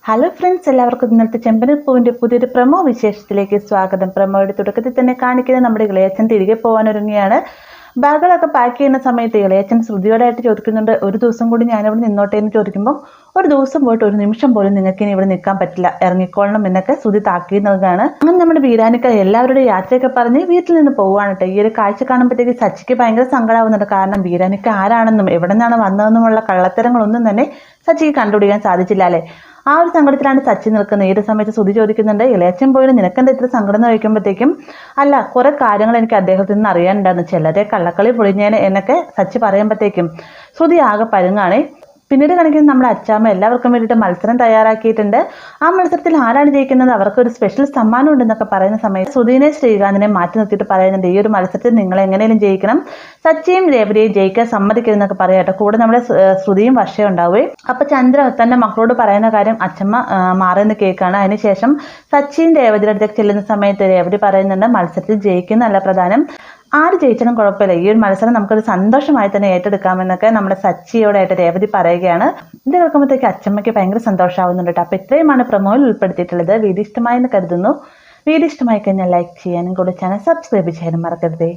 Hello friends, എല്ലാവർക്കും ഇന്നത്തെ ചെമ്പനപ്പൂവിൻ്റെ പുതിയൊരു പ്രമോ വിശേഷത്തിലേക്ക് സ്വാഗതം. പ്രമോയുടെ തുടക്കത്തിൽ തന്നെ കാണിക്കുന്ന നമ്മുടെ ഇളയച്ചൻ തിരികെ പോകാനൊരുങ്ങിയാണ്. ബാഗുകളൊക്കെ പാക്ക് ചെയ്യുന്ന സമയത്ത് ഇളയച്ചൻ ശ്രുതിയോടായിട്ട് ചോദിക്കുന്നുണ്ട്, ഒരു ദിവസം കൂടി ഞാനിവിടെ നിന്നോട്ടെ എന്ന് ചോദിക്കുമ്പോൾ, ഒരു ദിവസം പോയിട്ട് ഒരു നിമിഷം പോലും നിങ്ങൾക്ക് ഇനി ഇവിടെ നിൽക്കാൻ പറ്റില്ല, ഇറങ്ങിക്കോളണം എന്നൊക്കെ ശ്രുതി താക്കീത് നൽകുകയാണ്. അങ്ങനെ നമ്മുടെ വീരാനിക്ക എല്ലാവരുടെയും യാത്രയൊക്കെ പറഞ്ഞ് വീട്ടിൽ നിന്ന് പോവുകയാണ്. ഈ ഒരു കാഴ്ച കാണുമ്പോഴത്തേക്ക് സച്ചിക്ക് ഭയങ്കര സങ്കടമാവുന്നുണ്ട്. കാരണം വീരാനിക്ക ആരാണെന്നും എവിടെ നിന്നാണ് വന്നതെന്നുമുള്ള കള്ളത്തരങ്ങളൊന്നും തന്നെ സച്ചിക്ക് കണ്ടുപിടിക്കാൻ സാധിച്ചില്ല അല്ലേ. ആ ഒരു സങ്കടത്തിലാണ് സച്ചി നിൽക്കുന്നത്. ഈ ഒരു സമയത്ത് ശ്രുതി ചോദിക്കുന്നുണ്ട്, ഇളയച്ചൻ പോയിട്ട് നിനക്കെന്താ ഇത്ര സങ്കടം എന്ന് ചോദിക്കുമ്പോഴത്തേക്കും, അല്ല കുറെ കാര്യങ്ങൾ എനിക്ക് അദ്ദേഹത്തിൽ നിന്ന് അറിയാനുണ്ടായിരുന്നു, ചിലരെ കള്ളക്കളി പൊളിഞ്ഞേനെ എന്നൊക്കെ സച്ചി പറയുമ്പോഴത്തേക്കും ശ്രുതി ആകെ പരുങ്ങാണേ. പിന്നീട് കാണിക്കുന്നത് നമ്മുടെ അച്ചാമ്മ എല്ലാവർക്കും വേണ്ടിയിട്ട് മത്സരം തയ്യാറാക്കിയിട്ടുണ്ട്. ആ മത്സരത്തിൽ ആരാണ് ജയിക്കുന്നത് അവർക്ക് ഒരു സ്പെഷ്യൽ സമ്മാനം ഉണ്ടെന്നൊക്കെ പറയുന്ന സമയത്ത് ശ്രുതിനെ ശ്രീകാന്തിനെ മാറ്റി നിർത്തിയിട്ട് പറയുന്നുണ്ട്, ഈ ഒരു മത്സരത്തിൽ നിങ്ങൾ എങ്ങനെയും ജയിക്കണം, സച്ചിയും രേവതിയും ജയിക്കാൻ സമ്മതിക്കരുതെന്നൊക്കെ പറയാട്ടോ. കൂടെ നമ്മുടെ ശ്രുതിയും വർഷയും ഉണ്ടാവുകയും അപ്പൊ ചന്ദ്ര തന്റെ മക്കളോട് പറയുന്ന കാര്യം അച്ഛമ്മ മാറുന്ന കേൾക്കാണ്. അതിനുശേഷം സച്ചിയും രേവതിയുടെ അടുത്തേക്ക് ചെല്ലുന്ന സമയത്ത് രേവതി പറയുന്നുണ്ട്, മത്സരത്തിൽ ജയിക്കുന്നതല്ല പ്രധാനം, ആര് ജയിച്ചാലും കുഴപ്പമില്ല, ഈ ഒരു മത്സരം നമുക്കൊരു സന്തോഷമായി തന്നെ ഏറ്റെടുക്കാമെന്നൊക്കെ നമ്മുടെ സച്ചിയോടായിട്ട് രേവതി പറയുകയാണ്. ഇത് കേൾക്കുമ്പോഴത്തേക്ക് അച്ഛമ്മയ്ക്ക് ഭയങ്കര സന്തോഷമാവുന്നുണ്ട് കേട്ടോ. അപ്പൊ ഇത്രയുമാണ് പ്രമോയിൽ ഉൾപ്പെടുത്തിയിട്ടുള്ളത്. വീഡിയോ ഇഷ്ടമായെന്ന് കരുതുന്നു. വീഡിയോ ഇഷ്ടമായി കഴിഞ്ഞാൽ ലൈക്ക് ചെയ്യാനും കൂടെ ചാനൽ സബ്സ്ക്രൈബ് ചെയ്യാനും മറക്കരുതേ.